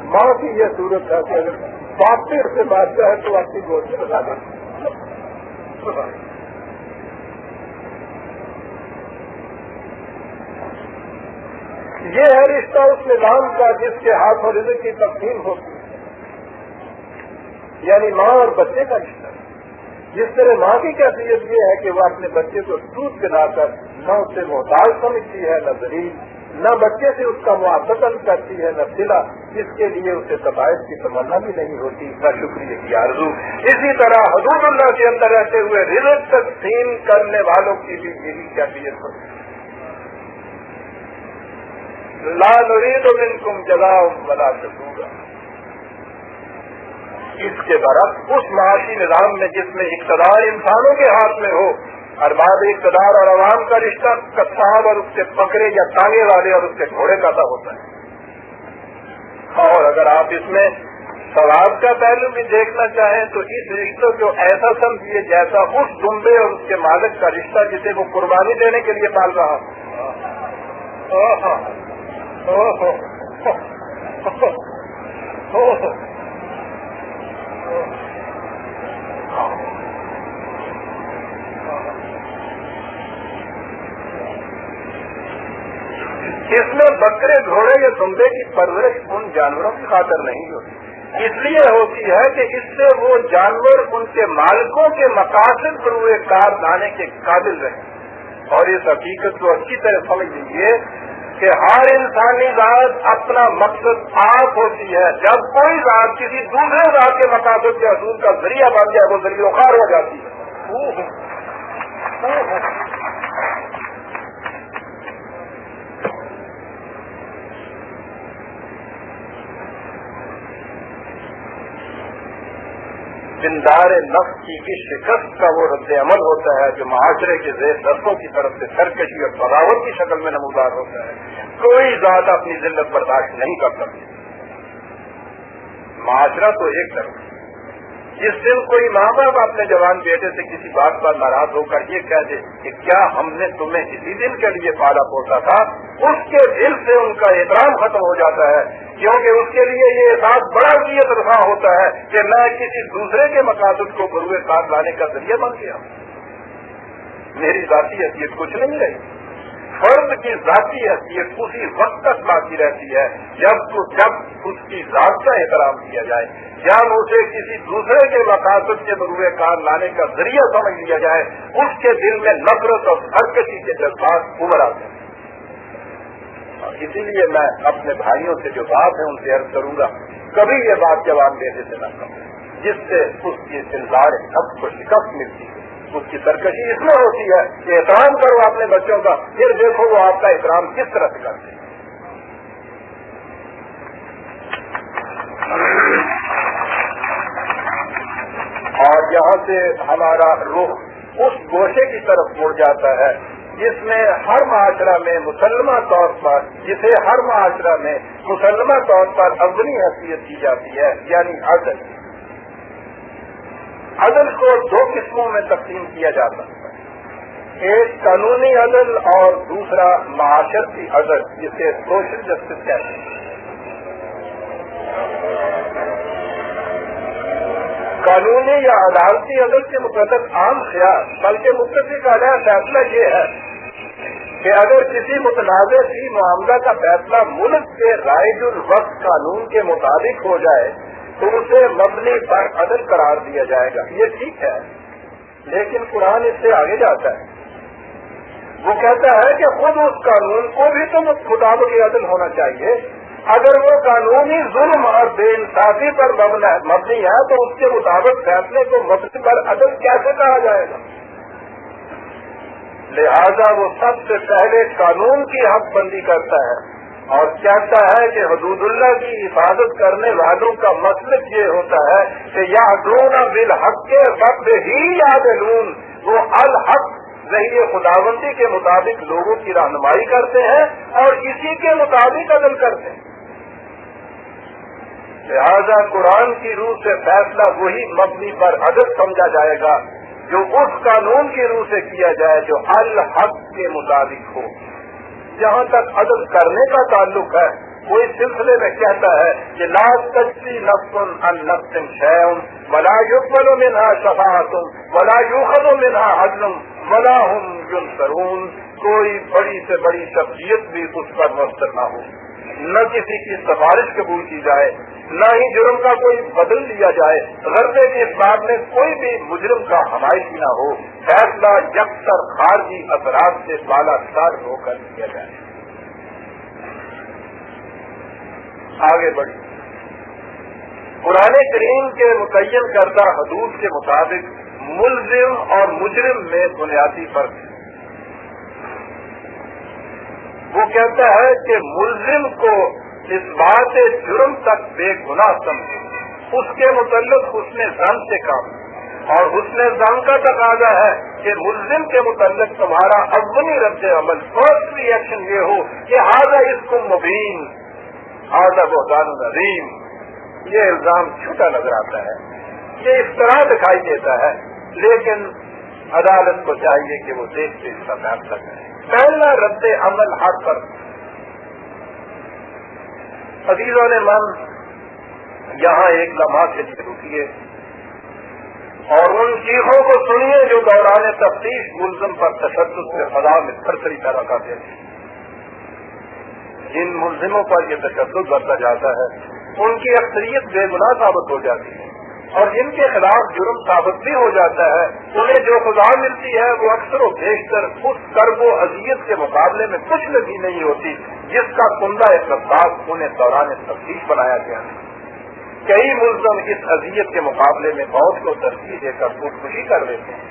ماں کی یہ صورت ہے کہ اگر باپ پیر سے مارتا ہے تو آپ کی گود سے بتا دیں. یہ ہے رشتہ اس نظام کا جس کے ہاتھ اور رزق کی تقسیم ہوتی ہے، یعنی ماں اور بچے کا رشتہ. جس طرح ماں کی کیفیت یہ ہے کہ وہ اپنے بچے کو دودھ پلا کر نہ اس سے محتاج سمجھتی ہے، نہ ذلیل، نہ بچے سے اس کا معطل کرتی ہے، نہ صلہ، جس کے لیے اسے ستائش کی تمنا بھی نہیں ہوتی، نہ شکریہ کی آرزو. اسی طرح حدود اللہ کے اندر رہتے ہوئے رزق تقسیم کرنے والوں کی بھی یہی کیفیت ہوتی ہے. لا نريد منكم جزاء ولا شکورا. اس کے برعکس اس معاشی نظام میں جس میں اقتدار انسانوں کے ہاتھ میں ہو، ارباب اقتدار اور عوام کا رشتہ کسان اور اس کے بکرے یا ٹانگے والے اور اس کے گھوڑے کا تھا ہوتا ہے. اور اگر آپ اس میں ثواب کا پہلو بھی دیکھنا چاہیں تو اس رشتوں کو ایسا سمجھیے جیسا اس دمبے اور اس کے مالک کا رشتہ جسے وہ قربانی دینے کے لیے پال رہا. اس میں بکرے گھوڑے یا دمبے کی پرورش ان جانوروں کی خاطر نہیں ہوتی، اس لیے ہوتی ہے کہ اس سے وہ جانور ان کے مالکوں کے مقاصد پر ہوئے کار لانے کے قابل رہے. اور اس حقیقت کو اچھی طرح سمجھ لیجیے کہ ہر انسانی ذات اپنا مقصد آپ ہوتی ہے. جب کوئی ذات کسی دوسرے ذات کے مقاصد کے حصول کا ذریعہ بن جائے وہ ذریعہ خوار ہو جاتی ہے. زندار نفس کی اس شکست کا وہ رد عمل ہوتا ہے جو معاشرے کے زیر دستوں کی طرف سے سرکشی اور بغاوت کی شکل میں نمودار ہوتا ہے. کوئی ذات اپنی ذلت برداشت نہیں کر سکتی. معاشرہ تو ایک طرف. جس دن کوئی ماں باپ اپنے جوان بیٹے سے کسی بات پر ناراض ہو کر یہ کہہ دے کہ کیا ہم نے تمہیں اسی دن کے لیے پالا پوسا تھا، اس کے دل سے ان کا احترام ختم ہو جاتا ہے، کیونکہ اس کے لیے یہ احساس بڑا عزت رفع ہوتا ہے کہ میں کسی دوسرے کے مقاصد کو بروئے کار لانے کا ذریعہ بن گیا. میری ذاتی حیثیت کچھ نہیں رہی. فرد کی ذاتی حیثیت اسی وقت تک باقی رہتی ہے جب اس کی ذات کا احترام کیا جائے، جب اسے کسی دوسرے کے مقاصد کے بروئے کار لانے کا ذریعہ سمجھ لیا جائے، اس کے دل میں نفرت اور سرکشی کے جذبات ابھر آتے ہیں. اسی لیے میں اپنے بھائیوں سے جو بات ہے ان سے عرض کروں گا، کبھی یہ بات جواب دینے سے نہ کرو جس سے اس کی زندار نفس کو شکست ملتی ہے. اس کی سرکشی اس میں ہوتی ہے کہ احترام کرو اپنے بچوں کا، پھر دیکھو وہ آپ کا احترام کس طرح سے کرتے ہیں. اور یہاں سے ہمارا رخ اس گوشے کی طرف مڑ جاتا ہے جس میں ہر معاشرہ میں مسلمہ طور پر اولی حیثیت دی جاتی ہے، یعنی عدل. عدل کو دو قسموں میں تقسیم کیا جا سکتا ہے، ایک قانونی عدل اور دوسرا معاشرتی عدل جسے سوشل جسٹس کہتے ہیں. قانونی یا عدالتی عدل کے متعلق عام خیال بلکہ متفق علیہ فیصلہ یہ ہے کہ اگر کسی متنازع فی معاملہ کا فیصلہ ملک کے رائج الوقت قانون کے مطابق ہو جائے تو اسے مبنی پر عدل قرار دیا جائے گا. یہ ٹھیک ہے، لیکن قرآن اس سے آگے جاتا ہے. وہ کہتا ہے کہ خود اس قانون کو بھی تو مطابق عدل ہونا چاہیے. اگر وہ قانونی ظلم اور بے انصافی پر مبنی ہے تو اس کے مطابق فیصلے کو مبنی پر عدل کیسے کہا جائے گا؟ لہذا وہ سب سے پہلے قانون کی حق بندی کرتا ہے اور کہتا ہے کہ حدود اللہ کی حفاظت کرنے والوں کا مطلب یہ ہوتا ہے کہ یعدلون بالحق کے رب ہی یعدلون، وہ الحق ذریعے خداوندی کے مطابق لوگوں کی رہنمائی کرتے ہیں اور اسی کے مطابق عدل کرتے ہیں. لہذا قرآن کی روح سے فیصلہ وہی مبنی پر عدل سمجھا جائے گا جو اس قانون کی روح سے کیا جائے جو الحق کے مطابق ہو. جہاں تک عدل کرنے کا تعلق ہے کوئی سلسلے میں کہتا ہے کہ لا تجزی نفس عن نفس شیئا ولا يقبل منها شفاعۃ ولا يؤخذ منها عدل ولا هم ينصرون، کوئی بڑی سے بڑی شخصیت بھی اس پر مؤثر نہ ہو، نہ کسی کی سفارش قبول کی جائے، نہ ہی جرم کا کوئی بدل لیا جائے، غرضے کے اس بات میں کوئی بھی مجرم کا حمایتی نہ ہو، فیصلہ یکسر خارجی اثرات سے بالا تر ہو کر کیا جائے۔ آگے بڑھی قرآن کریم کے متعین کردہ حدود کے مطابق ملزم اور مجرم میں بنیادی فرق ہے۔ وہ کہتا ہے کہ ملزم کو اس بات جرم تک بے گناہ سمجھے، اس کے متعلق حسن ظن سے کام، اور حسن ظن کا تقاضا ہے کہ ملزم کے متعلق تمہارا اولی رد عمل، فرسٹ ری ایکشن یہ ہو کہ ہذا اسم مبین، ہذا بہتان عظیم، یہ الزام چھوٹا نظر آتا ہے، یہ اس طرح دکھائی دیتا ہے، لیکن عدالت کو چاہیے کہ وہ دیکھ کے اس کا فیصلہ کرے۔ پہلا رد عمل حق پر۔ عزیزوں نے من یہاں ایک لمحہ کے لیے رکیے اور ان چیخوں کو سنیے جو دوران تفتیش ملزم پر تشدد سے فضا میں تھرتھری پیدا کرتے ہیں۔ جن ملزموں پر یہ تشدد برتا جاتا ہے ان کی اکثریت بے گناہ ثابت ہو جاتی ہے، اور جن کے خلاف جرم ثابت بھی ہو جاتا ہے انہیں جو سزا ملتی ہے وہ اکثر و بیشتر اس کرب و اذیت کے مقابلے میں کچھ بھی نہیں ہوتی جس کا کندہ اقتصاد انہیں دوران تفتیش بنایا گیا ہے۔ کئی ملزم اس اذیت کے مقابلے میں موت کو ترجیح دے کر خودکشی کر دیتے ہیں۔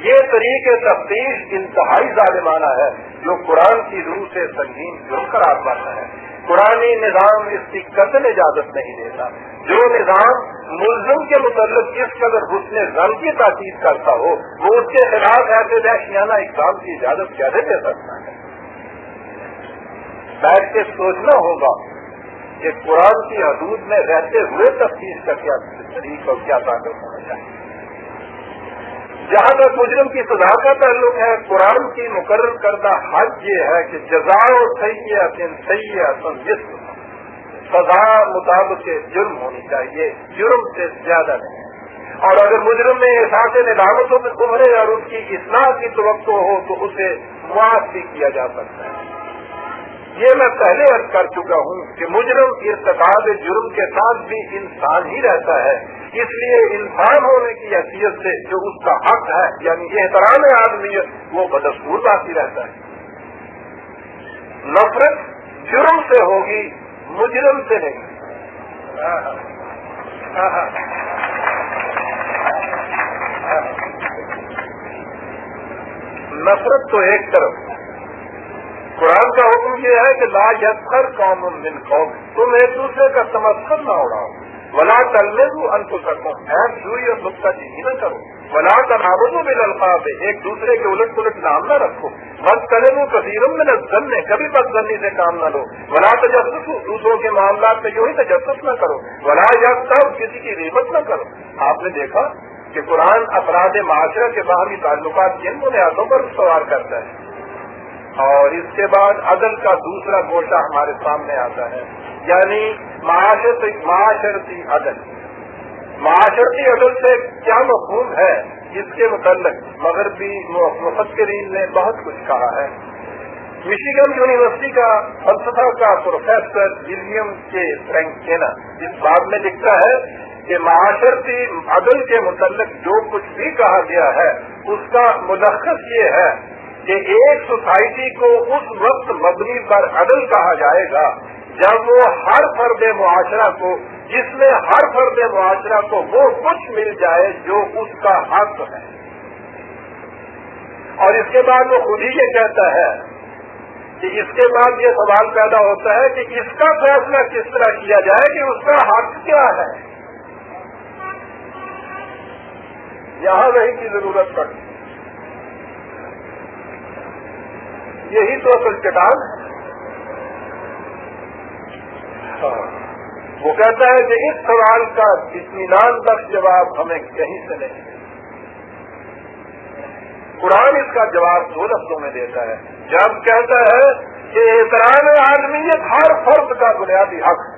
یہ طریقے تفتیش انتہائی ظالمانہ ہے جو قرآن کی روح سے سنگین جرم قرار پاتا ہے۔ قرآنی نظام اس کی قطعی اجازت نہیں دیتا۔ جو نظام ملزم کے متعلق جس قدر حسن ظن کی تاکید کرتا ہو وہ اس کے خلاف ایسے وحشیانہ اقدام کی اجازت کیسے دے سکتا ہے؟ بیٹھ کے سوچنا ہوگا کہ قرآن کی حدود میں رہتے ہوئے تفتیش کا کیا طریقہ اور کیا تعلق ہونا چاہیے۔ جہاں تک مجرم کی سزا کا تعلق ہے، قرآن کی مقرر کردہ حد یہ ہے کہ جزاء سیئۃ سیئۃ مثلھا، سزا مطابق جرم ہونی چاہیے، جرم سے زیادہ نہیں۔ اور اگر مجرم میں احساس ندامت ابھرے اور اس کی اصلاح کی توقع ہو تو اسے معاف بھی کیا جا سکتا ہے۔ یہ میں پہلے عرض کر چکا ہوں کہ مجرم ارتکاب جرم کے ساتھ بھی انسان ہی رہتا ہے، اس لیے انسان ہونے کی حیثیت سے جو اس کا حق ہے یعنی احترام آدمیت وہ بدستور باقی رہتا ہے۔ نفرت جرم سے ہوگی، مجرم سے نہیں۔ نفرت تو ایک طرف، قرآن کا حکم یہ ہے کہ لا یسخر قوم من قوم، تم ایک دوسرے کا تمسخر نہ اڑاؤ، ولا تلمزوا انفسکم، ایب جوئی اور نکتہ چینی نہ کرو، ولا تنابزوا بالالقاب، ایک دوسرے کے الٹ پلٹ نام نہ رکھو، واجتنبوا کثیرا من الظن، کبھی بدظنی سے کام نہ لو، ولا تجسسوا، دوسروں کے معاملات میں یوں ہی تجسس نہ کرو، ولا یغتب، کسی کی غیبت نہ کرو۔ آپ نے دیکھا کہ قرآن افراد معاشرہ کے باہمی تعلقات جن بنیادوں پر استوار کرتا ہے، اور اس کے بعد عدل کا دوسرا گوشہ ہمارے سامنے آتا ہے، یعنی معاشرتی عدل۔ معاشرتی عدل سے کیا مفہوم ہے اس کے متعلق مغربی مفکرین نے بہت کچھ کہا ہے۔ مشیگن یونیورسٹی کا فلسفہ کا پروفیسر ولیم کے فرینکینا اس بات میں لکھتا ہے کہ معاشرتی عدل کے متعلق جو کچھ بھی کہا گیا ہے اس کا ملخص یہ ہے کہ ایک سوسائٹی کو اس وقت مبنی پر عدل کہا جائے گا جب وہ ہر فرد معاشرہ کو، جس میں ہر فرد معاشرہ کو وہ کچھ مل جائے جو اس کا حق ہے، اور اس کے بعد وہ خود ہی یہ کہتا ہے کہ اس کے بعد یہ سوال پیدا ہوتا ہے کہ اس کا فیصلہ کس طرح کیا جائے کہ اس کا حق کیا ہے۔ یہاں وہی کی ضرورت پڑتی، یہی تو اصل چٹان ہے۔ وہ کہتا ہے کہ اس سوال کا اطمینان بخش جواب ہمیں کہیں سے نہیں ہے۔ قرآن اس کا جواب دو لفظوں میں دیتا ہے، جب کہتا ہے کہ احترام آدمیت ہر فرد کا بنیادی حق ہے۔